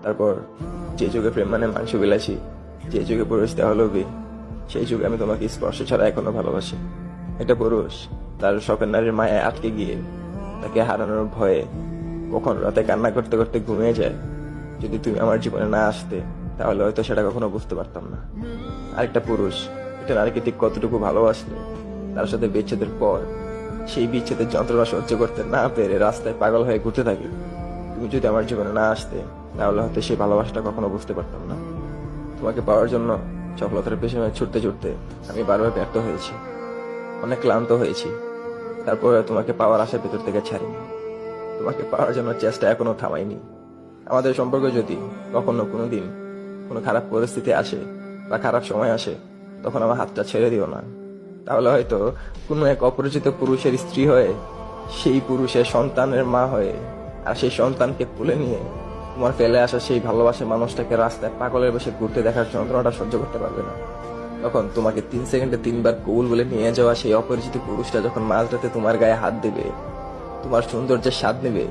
তারপর যে যুগে প্রেম মানে মাংস বিলাসী, যে যুগে পুরুষ দেওয়া লোভী, সেই যুগে আমি তোমাকে স্পর্শ ছাড়া এখনো ভালোবাসি। একটা পুরুষ তার শখের নারীর মায়ায় আটকে গিয়ে তাকে হারানোর ভয়ে কখন রাতে কান্না করতে করতে ঘুমিয়ে যায়। যদি তুমি আমার জীবনে না আসতে তাহলে হয়তো সেটা কখনো বুঝতে পারতাম না। আরেকটা পুরুষ একটা নারীকে ঠিক কতটুকু ভালোবাসলে তার সাথে বিচ্ছেদের পর সেই বিচ্ছেদের যন্ত্রণা সহ্য করতে না পেরে রাস্তায় পাগল হয়ে ঘুরতে থাকি। তুমি যদি আমার জীবনে না আসতে তাহলে হয়তো সেই ভালোবাসাটা কখনো বুঝতে পারতাম না। তোমাকে পাওয়ার জন্য সফলতার পেছনে ছুটতে ছুটতে আমি বারবার ব্যর্থ হয়েছি, অনেক ক্লান্ত হয়েছি। তারপরে তোমাকে পাওয়ার আশা ভেতর থেকে ছাড়িনি। তোমাকে পাওয়ার জন্য চেষ্টা এখনো থামাইনি। আমাদের সম্পর্ক যদি কখনো কোনোদিন কোনো খারাপ পরিস্থিতি আসে বা খারাপ সময় আসে, তখন আমার হাতটা ছেড়ে দিও না। তাহলে হয়তো কোনো এক অপরিচিত পুরুষের স্ত্রী হয়ে, সেই পুরুষের সন্তানের মা হয়ে, আর সেই সন্তানকে কোলে নিয়ে তোমার ফেলে আসা সেই ভালোবাসার মানুষটাকে রাস্তায় পাগলের বেশে ঘুরতে দেখার যন্ত্রণাটা সহ্য করতে পারবে না। তখন তোমাকে 3 সেকেন্ডে 3 বার কবুল বলে নিয়ে যাওয়া সেই অপরিচিত পুরুষটা যখন মাঝরাতে তোমার গায়ে হাত দেবে, তোমার সৌন্দর্যের স্বাদ নেবে,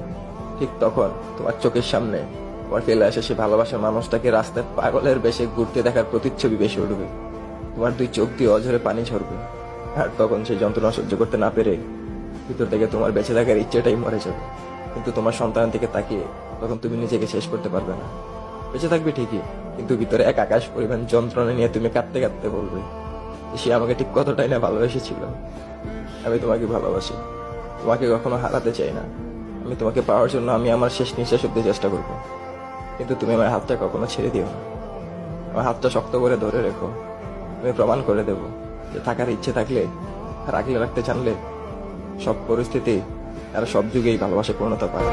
ঠিক তখন তোমার চোখের সামনে তোমার ফেলে আসা সেই ভালোবাসার মানুষটাকে রাস্তায় পাগলের বেশে ঘুরতে দেখার প্রতিচ্ছবি বেশি উঠবে। তোমার 2 চোখ দিয়ে অঝরে পানি ঝরবে। আর তখন সেই যন্ত্রণা সহ্য করতে না পেরে ভিতর থেকে তোমার বেঁচে থাকার ইচ্ছেটাই মরে যাবে। কিন্তু তোমার সন্তানের দিকে তাকিয়ে তখন তুমি নিজেকে শেষ করতে পারবে না। বেঁচে থাকবে ঠিকই, কিন্তু ভিতরে এক আকাশ পরিমাণ যন্ত্রণা নিয়ে তুমি কাঁদতে কাঁদতে বলবে সে আমাকে ঠিক কতটাই না ভালোবেসেছিল। আমি তোমাকে ভালোবাসি, তোমাকে কখনো হারাতে চাই না। আমি তোমাকে পাওয়ার জন্য আমি আমার শেষ নিঃশ্বাস অব্দি চেষ্টা করবো, কিন্তু তুমি আমার হাতটা কখনো ছেড়ে দিও না। আমার হাতটা শক্ত করে ধরে রেখো। আমি প্রমাণ করে দেব যে থাকার ইচ্ছে থাকলে আর আগলে রাখতে জানলে সব পরিস্থিতি আর সব যুগেই ভালোবাসা পূর্ণতা পায়।